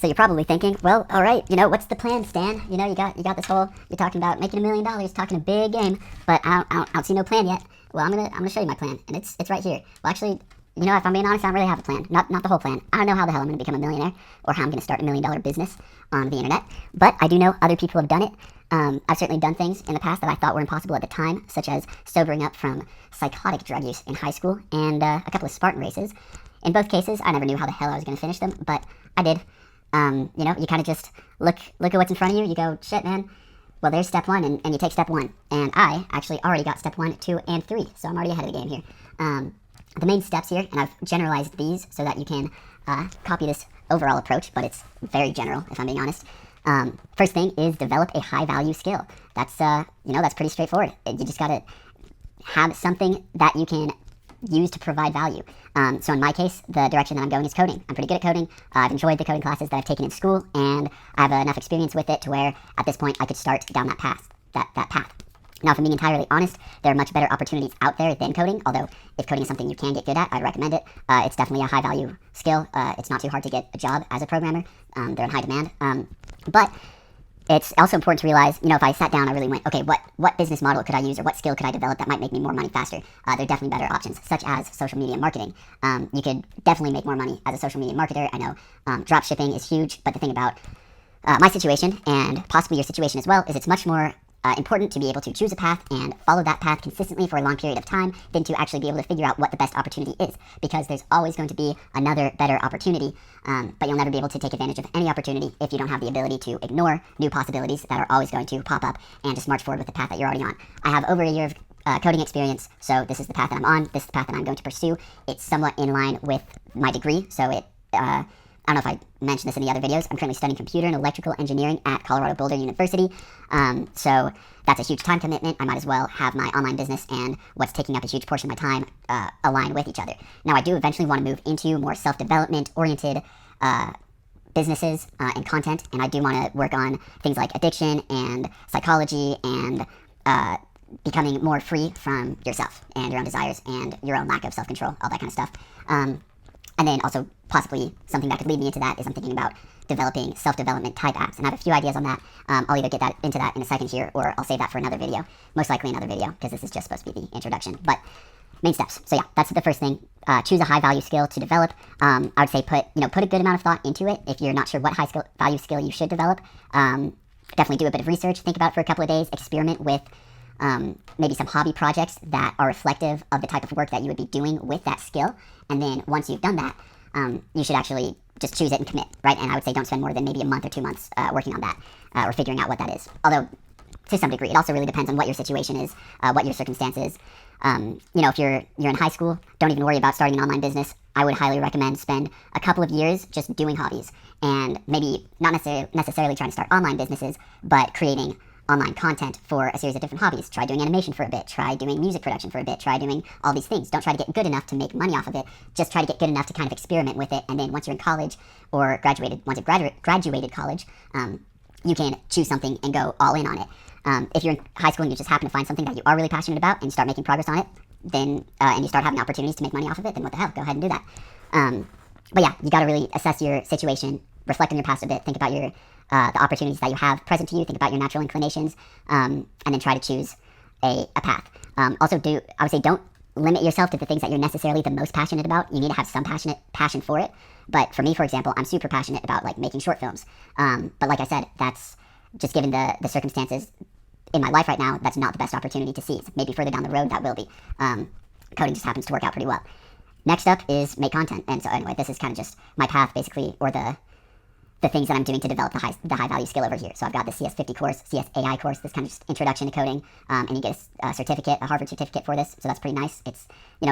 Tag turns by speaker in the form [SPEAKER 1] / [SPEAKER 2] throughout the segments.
[SPEAKER 1] So you're probably thinking, well, all right, what's the plan, Stan? You got this whole, you're talking about making $1 million, talking a big game, but I don't see no plan yet. Well, I'm gonna show you my plan, and it's right here. Well, actually, if I'm being honest, I don't really have a plan. Not the whole plan. I don't know how the hell I'm gonna become a millionaire, or how I'm gonna start $1 million business on the internet, but I do know other people have done it. I've certainly done things in the past that I thought were impossible at the time, such as sobering up from psychotic drug use in high school and a couple of Spartan races. In both cases, I never knew how the hell I was going to finish them, but I did. You kind of just look at what's in front of you. You go, shit, man. Well, there's step one, and you take step one. And I actually already got step 1, 2, and 3, so I'm already ahead of the game here. The main steps here, and I've generalized these so that you can copy this overall approach, but it's very general, if I'm being honest. First thing is develop a high-value skill. That's pretty straightforward. You just got to have something that you can use to provide value. So in my case, the direction that I'm going is coding. I'm pretty good at coding. I've enjoyed the coding classes that I've taken in school, and I have enough experience with it to where at this point I could start down that path. Now, if I'm being entirely honest, there are much better opportunities out there than coding, although if coding is something you can get good at, I'd recommend it. It's definitely a high-value skill. It's not too hard to get a job as a programmer. They're in high demand. But it's also important to realize, if I sat down, I really went, okay, what business model could I use, or what skill could I develop that might make me more money faster? There are definitely better options, such as social media marketing. You could definitely make more money as a social media marketer. I know drop shipping is huge, but the thing about my situation, and possibly your situation as well, is it's much more important to be able to choose a path and follow that path consistently for a long period of time than to actually be able to figure out what the best opportunity is, because there's always going to be another better opportunity, but you'll never be able to take advantage of any opportunity if you don't have the ability to ignore new possibilities that are always going to pop up and just march forward with the path that you're already on. I have over a year of coding experience, so this is the path that I'm on. This is the path that I'm going to pursue. It's somewhat in line with my degree, so I don't know if I mentioned this in the other videos. I'm currently studying computer and electrical engineering at Colorado Boulder University. So that's a huge time commitment. I might as well have my online business and what's taking up a huge portion of my time align with each other. Now, I do eventually want to move into more self-development oriented businesses and content, and I do want to work on things like addiction and psychology and becoming more free from yourself and your own desires and your own lack of self-control, all that kind of stuff. And then also possibly something that could lead me into that is I'm thinking about developing self-development type apps, and I have a few ideas on that. I'll either get into that in a second here, or I'll save that for another video, most likely another video, because this is just supposed to be the introduction. But main steps. So yeah, that's the first thing. Choose a high-value skill to develop. I would say put a good amount of thought into it. If you're not sure what high-value skill you should develop, definitely do a bit of research. Think about it for a couple of days. Experiment with maybe some hobby projects that are reflective of the type of work that you would be doing with that skill. And then once you've done that, you should actually just choose it and commit, right? And I would say don't spend more than maybe a month or 2 months working on that or figuring out what that is. Although, to some degree, it also really depends on what your situation is, what your circumstance is. If you're in high school, don't even worry about starting an online business. I would highly recommend spend a couple of years just doing hobbies, and maybe not necessarily trying to start online businesses, but creating online content for a series of different hobbies. Try doing animation for a bit, try doing music production for a bit, try doing all these things. Don't try to get good enough to make money off of it, just try to get good enough to kind of experiment with it, and then once you're in college or once you've graduated college, you can choose something and go all in on it. If you're in high school and you just happen to find something that you are really passionate about and start making progress on it, then and you start having opportunities to make money off of it, then what the hell, go ahead and do that. But yeah, you got to really assess your situation, reflect on your past a bit, think about the opportunities that you have present to you, think about your natural inclinations, and then try to choose a path. I would say don't limit yourself to the things that you're necessarily the most passionate about. You need to have some passion for it. But for me, for example, I'm super passionate about making short films. But like I said, that's just given the circumstances in my life right now, that's not the best opportunity to seize. Maybe further down the road, that will be. Coding just happens to work out pretty well. Next up is make content. And so anyway, this is kind of just my path, basically, or the things that I'm doing to develop the high value skill over here. So I've got the CS50 course, CSAI course, this kind of just introduction to coding, and you get a certificate, a Harvard certificate for this, so that's pretty nice. It's,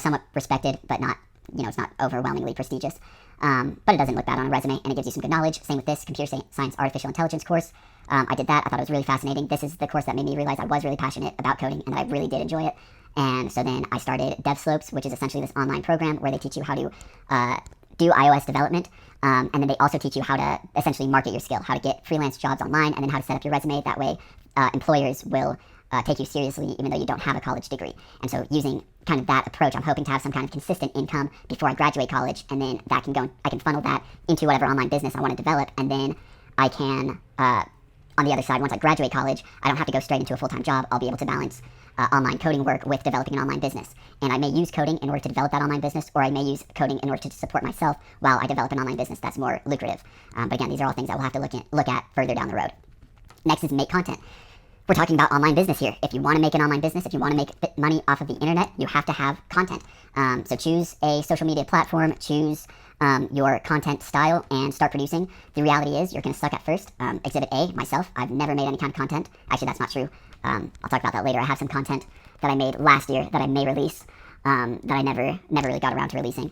[SPEAKER 1] somewhat respected, but not, it's not overwhelmingly prestigious. But it doesn't look bad on a resume, and it gives you some good knowledge. Same with this computer science artificial intelligence course. I did that. I thought it was really fascinating. This is the course that made me realize I was really passionate about coding and that I really did enjoy it. And so then I started DevSlopes, which is essentially this online program where they teach you how to do iOS development. And then they also teach you how to essentially market your skill, how to get freelance jobs online, and then how to set up your resume. That way, employers will take you seriously even though you don't have a college degree. And so using kind of that approach, I'm hoping to have some kind of consistent income before I graduate college, and then that can go, I can funnel that into whatever online business I want to develop, and then I can, on the other side, once I graduate college, I don't have to go straight into a full-time job. I'll be able to balance online coding work with developing an online business. And I may use coding in order to develop that online business, or I may use coding in order to support myself while I develop an online business that's more lucrative. But again, these are all things I will have to look at further down the road. Next is make content. We're talking about online business here. If you want to make an online business, if you want to make money off of the internet, you have to have content. So choose a social media platform, choose your content style, and start producing. The reality is you're going to suck at first. Exhibit A, myself, I've never made any kind of content. Actually, that's not true. I'll talk about that later. I have some content that I made last year that I may release that I never really got around to releasing.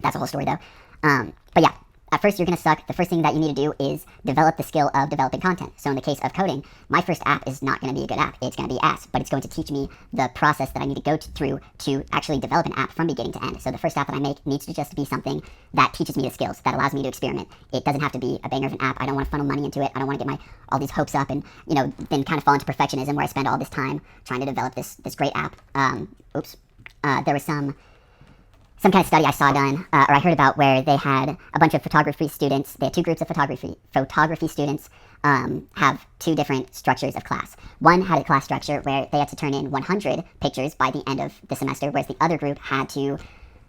[SPEAKER 1] That's a whole story though. But yeah. At first, you're going to suck. The first thing that you need to do is develop the skill of developing content. So in the case of coding, my first app is not going to be a good app. It's going to be ass, but it's going to teach me the process that I need to go through to actually develop an app from beginning to end. So the first app that I make needs to just be something that teaches me the skills, that allows me to experiment. It doesn't have to be a banger of an app. I don't want to funnel money into it. I don't want to get all these hopes up and, then kind of fall into perfectionism where I spend all this time trying to develop this great app. There was some kind of study I saw done, or I heard about, where they had a bunch of photography students. They had two groups of photography students have two different structures of class. One had a class structure where they had to turn in 100 pictures by the end of the semester, whereas the other group had to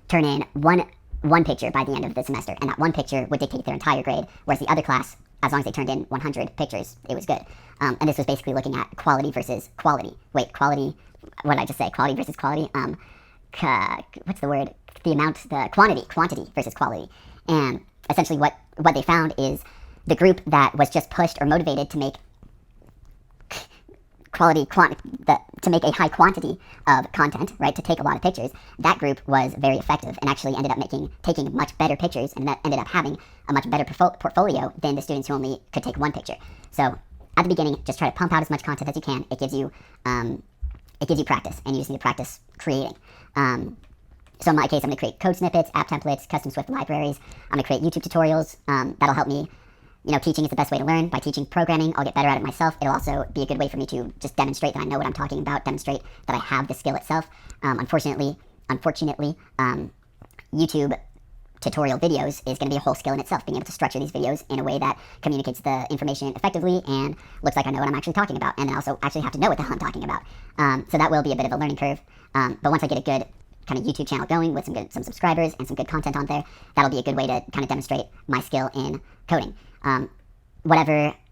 [SPEAKER 1] turn in one picture by the end of the semester, and that one picture would dictate their entire grade, whereas the other class, as long as they turned in 100 pictures, it was good. And this was basically looking at quality versus quality. Wait, quality, what did I just say? Quality versus quality? What's the word? The quantity versus quality. And essentially what they found is the group that was just pushed or motivated to make to make a high quantity of content, right, to take a lot of pictures, that group was very effective and actually ended up taking much better pictures, and that ended up having a much better portfolio than the students who only could take one picture. So at the beginning, just try to pump out as much content as you can. It gives you practice, and you just need to practice creating. So in my case, I'm going to create code snippets, app templates, custom Swift libraries. I'm going to create YouTube tutorials. That'll help me. Teaching is the best way to learn. By teaching programming, I'll get better at it myself. It'll also be a good way for me to just demonstrate that I know what I'm talking about, demonstrate that I have the skill itself. Unfortunately, YouTube tutorial videos is going to be a whole skill in itself, being able to structure these videos in a way that communicates the information effectively and looks like I know what I'm actually talking about, and then also actually have to know what the hell I'm talking about. So that will be a bit of a learning curve. But once I get a good kind of YouTube channel going with some subscribers and some good content on there, that'll be a good way to kind of demonstrate my skill in coding.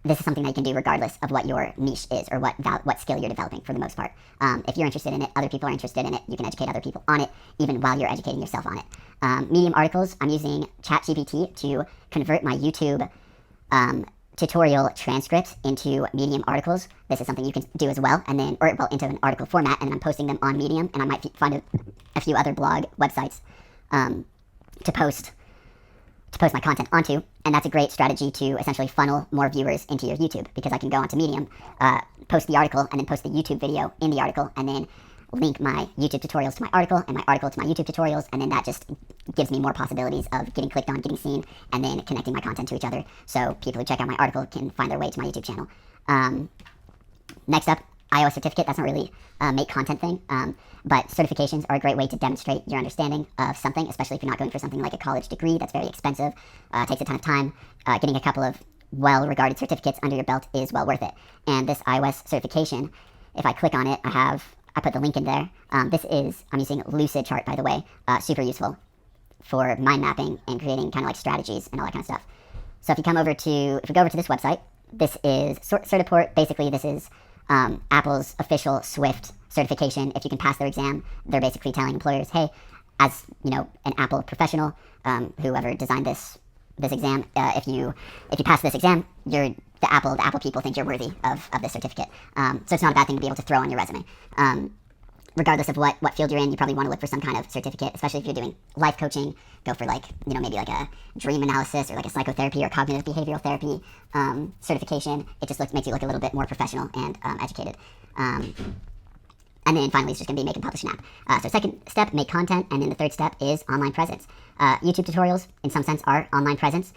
[SPEAKER 1] This is something that you can do regardless of what your niche is or what skill you're developing, for the most part. If you're interested in it, other people are interested in it, you can educate other people on it, even while you're educating yourself on it. Medium articles, I'm using ChatGPT to convert my YouTube tutorial transcripts into Medium articles. This is something you can do as well, into an article format, and I'm posting them on Medium, and I might find a few other blog websites to post my content onto, and that's a great strategy to essentially funnel more viewers into your YouTube, because I can go onto Medium, post the article, and then post the YouTube video in the article, and then link my YouTube tutorials to my article, and my article to my YouTube tutorials, and then that just gives me more possibilities of getting clicked on, getting seen, and then connecting my content to each other, so people who check out my article can find their way to my YouTube channel. Next up, iOS certificate. That's not really a make content thing, but certifications are a great way to demonstrate your understanding of something, especially if you're not going for something like a college degree that's very expensive, takes a ton of time. Getting a couple of well-regarded certificates under your belt is well worth it. And this iOS certification, if I click on it, I put the link in there. I'm using Lucidchart, by the way, super useful for mind mapping and creating kind of like strategies and all that kind of stuff. So if we go over to this website, this is Certiport. Basically, this is Apple's official Swift certification. If you can pass their exam, they're basically telling employers, hey, as an Apple professional, whoever designed this exam, if you pass this exam, the Apple people think you're worthy of this certificate. So it's not a bad thing to be able to throw on your resume. Regardless of what field you're in, you probably want to look for some kind of certificate, especially if you're doing life coaching. Go for maybe like a dream analysis or like a psychotherapy or cognitive behavioral therapy certification. It just makes you look a little bit more professional and educated. And then finally, it's just going to be make and publish an app. So second step, make content, and then the third step is online presence. YouTube tutorials, in some sense, are online presence.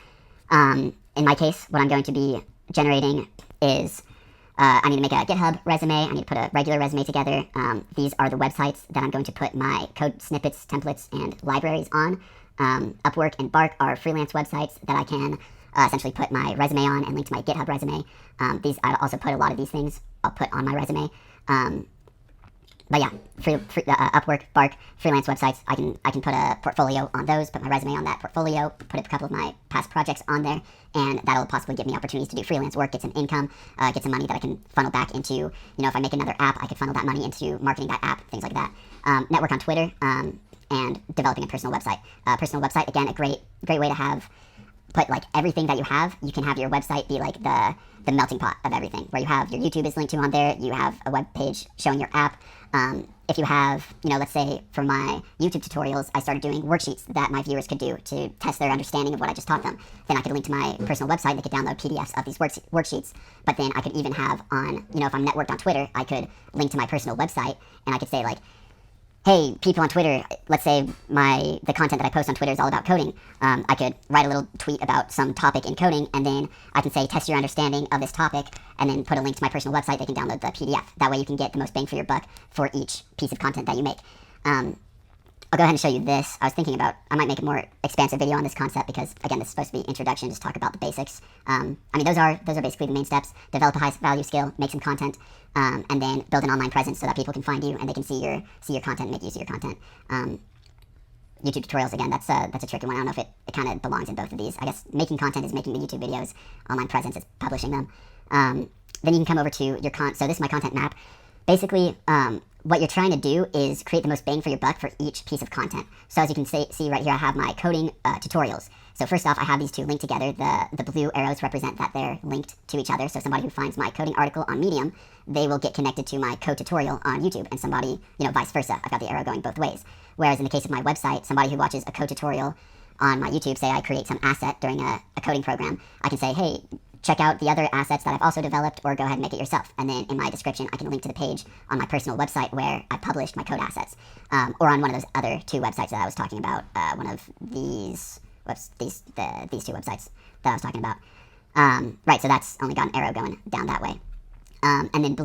[SPEAKER 1] In my case, what I'm going to be generating is I need to make a GitHub resume. I need to put a regular resume together. These are the websites that I'm going to put my code snippets, templates, and libraries on. Upwork and Bark are freelance websites that I can essentially put my resume on and link to my GitHub resume. I also put a lot of these things I'll put on my resume. But yeah, Upwork, Bark, freelance websites. I can put a portfolio on those, put my resume on that portfolio, put a couple of my past projects on there, and that'll possibly give me opportunities to do freelance work, get some income, get some money that I can funnel back into, if I make another app, I could funnel that money into marketing that app, things like that. Network on Twitter, and developing a personal website. Personal website, again, a great way to have put like everything that you have. You can have your website be like the melting pot of everything, where you have your YouTube is linked to on there, you have a web page showing your app. If you have, let's say for my YouTube tutorials, I started doing worksheets that my viewers could do to test their understanding of what I just taught them. Then I could link to my personal website, they could download PDFs of these worksheets. But then I could even have on, if I'm networked on Twitter, I could link to my personal website, and I could say like, hey, people on Twitter, let's say the content that I post on Twitter is all about coding. I could write a little tweet about some topic in coding, and then I can say, test your understanding of this topic, and then put a link to my personal website. They can download the PDF. That way you can get the most bang for your buck for each piece of content that you make. I'll go ahead and show you this. I was thinking about, I might make a more expansive video on this concept because, again, this is supposed to be introduction, just talk about the basics. Those are basically the main steps. Develop a high value skill, make some content, and then build an online presence so that people can find you and they can see your content and make use of your content. YouTube tutorials, again, that's a tricky one. I don't know if it kind of belongs in both of these. I guess making content is making the YouTube videos. Online presence is publishing them. Then you can come over to your so this is my content map. Basically, what you're trying to do is create the most bang for your buck for each piece of content. So as you can see right here, I have my coding tutorials. So first off, I have these two linked together. The blue arrows represent that they're linked to each other. So somebody who finds my coding article on Medium, they will get connected to my code tutorial on YouTube, and somebody, vice versa. I've got the arrow going both ways. Whereas in the case of my website, somebody who watches a code tutorial on my YouTube, say I create some asset during a coding program, I can say, hey, check out the other assets that I've also developed, or go ahead and make it yourself. And then in my description, I can link to the page on my personal website where I published my code assets, or on one of those other two websites that I was talking about. One of these two websites that I was talking about. Right, so that's only got an arrow going down that way. And then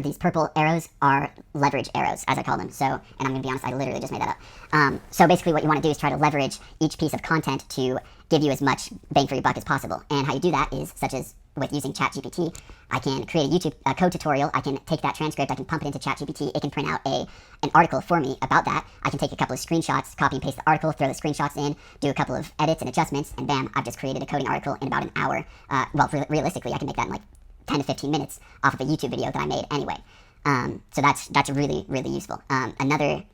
[SPEAKER 1] these purple arrows are leverage arrows, as I call them. So, and I'm going to be honest, I literally just made that up. So basically what you want to do is try to leverage each piece of content to give you as much bang for your buck as possible. And how you do that is, such as with using ChatGPT, I can create a YouTube code tutorial. I can take that transcript, I can pump it into ChatGPT. It can print out an article for me about that. I can take a couple of screenshots, copy and paste the article, throw the screenshots in, do a couple of edits and adjustments, and bam, I've just created a coding article in about an hour. Realistically, I can make that in like 10 to 15 minutes off of a YouTube video that I made anyway. So that's really, really useful. Another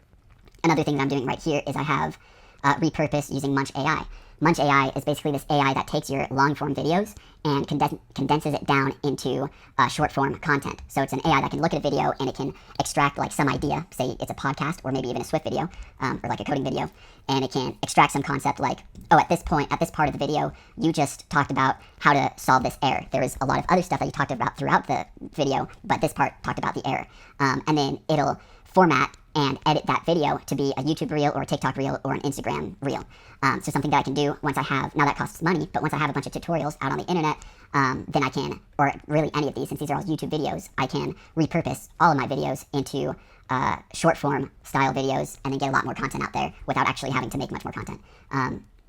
[SPEAKER 1] thing that I'm doing right here is I have repurposed using Munch AI. Munch AI is basically this AI that takes your long-form videos and condenses it down into short-form content. So it's an AI that can look at a video and it can extract like some idea, say it's a podcast or maybe even a Swift video, or like a coding video, and it can extract some concept like, oh, at this part of the video, you just talked about how to solve this error. There was a lot of other stuff that you talked about throughout the video, but this part talked about the error. And then it'll format and edit that video to be a YouTube reel or a TikTok reel or an Instagram reel. So something that I can do once I have, now that costs money, but once I have a bunch of tutorials out on the internet, then I can, or really any of these, since these are all YouTube videos, I can repurpose all of my videos into short form style videos and then get a lot more content out there without actually having to make much more content.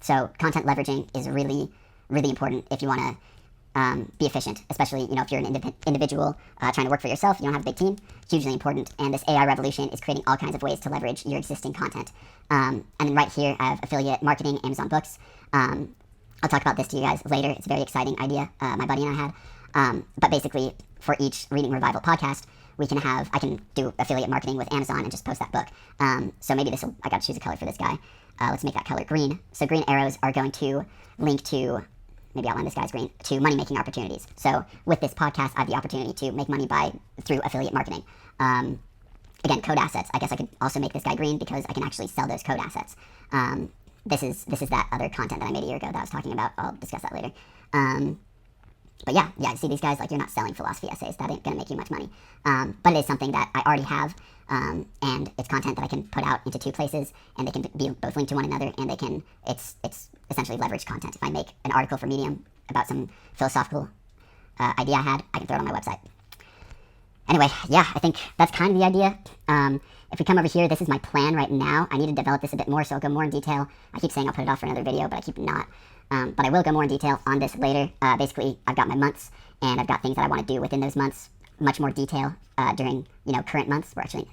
[SPEAKER 1] So content leveraging is really, really important if you want to be efficient, especially, if you're an individual trying to work for yourself, you don't have a big team. Hugely important, and this AI revolution is creating all kinds of ways to leverage your existing content. And then right here, I have affiliate marketing, Amazon Books. I'll talk about this to you guys later. It's a very exciting idea my buddy and I had. But basically, for each Reading Revival podcast, I can do affiliate marketing with Amazon and just post that book. So maybe I got to choose a color for this guy. Let's make that color green. So green arrows are going to link to, maybe outline this guy's green, to money-making opportunities. So with this podcast, I have the opportunity to make money through affiliate marketing. Again, code assets. I guess I could also make this guy green because I can actually sell those code assets. This is that other content that I made a year ago that I was talking about. I'll discuss that later. But yeah, you see these guys, like, you're not selling philosophy essays. That ain't gonna make you much money. But it is something that I already have, and it's content that I can put out into two places, and they can be both linked to one another, and it's essentially leveraged content. If I make an article for Medium about some philosophical idea I had, I can throw it on my website. Anyway, yeah, I think that's kind of the idea. If we come over here, this is my plan right now. I need to develop this a bit more, so I'll go more in detail. I keep saying I'll put it off for another video, but I keep not. But I will go more in detail on this later. Basically, I've got my months, and I've got things that I want to do within those months. Much more detail during, current months. We're actually,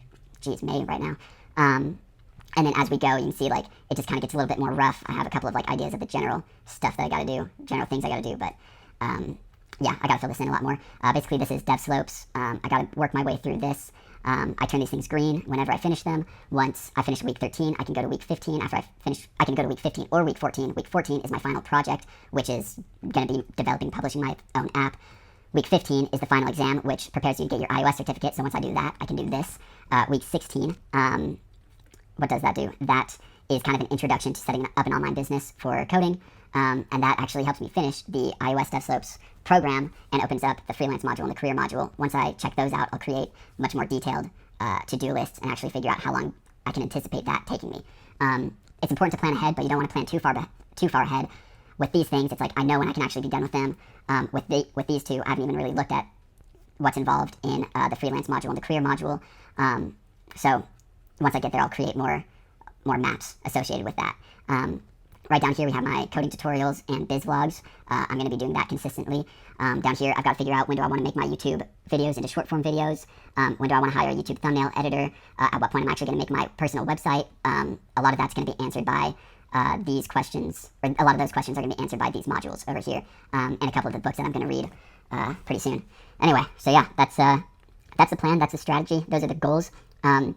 [SPEAKER 1] May right now. And then as we go, you can see, like, it just kind of gets a little bit more rough. I have a couple of, like, ideas of the general stuff that I got to do, general things I got to do, but, yeah, I got to fill this in a lot more. Basically, this is dev slopes. I got to work my way through this. I turn these things green whenever I finish them. Once I finish week 13, I can go to week 15. After I finish, I can go to week 15 or week 14. Week 14 is my final project, which is going to be developing, publishing my own app. Week 15 is the final exam, which prepares you to get your iOS certificate. So once I do that, I can do this. Week 16, what does that do? That is kind of an introduction to setting up an online business for coding. And that actually helps me finish the iOS DevSlopes program and opens up the freelance module and the career module. Once I check those out, I'll create much more detailed to-do lists and actually figure out how long I can anticipate that taking me. It's important to plan ahead, but you don't want to plan too far ahead. With these things, it's like I know when I can actually be done with them. With these two, I haven't even really looked at what's involved in the freelance module and the career module. So once I get there, I'll create more maps associated with that. Right down here, we have my coding tutorials and biz vlogs. I'm going to be doing that consistently. Down here, I've got to figure out when do I want to make my YouTube videos into short form videos. When do I want to hire a YouTube thumbnail editor? At what point I'm actually going to make my personal website. A lot of that's going to be answered by these questions, or a lot of those questions are going to be answered by these modules over here, and a couple of the books that I'm going to read pretty soon. Anyway, so yeah, that's the plan, that's the strategy, those are the goals. I'll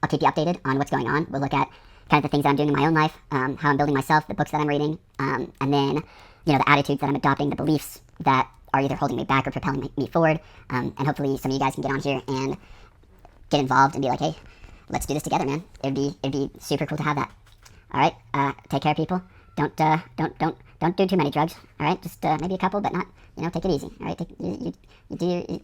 [SPEAKER 1] keep you updated on what's going on. We'll look at kind of the things that I'm doing in my own life, how I'm building myself, the books that I'm reading, and then, the attitudes that I'm adopting, the beliefs that are either holding me back or propelling me forward, and hopefully some of you guys can get on here and get involved and be like, hey, let's do this together, man. It'd be super cool to have that. All right, take care, people. Don't do too many drugs. All right, just maybe a couple, but not, take it easy. All right, you do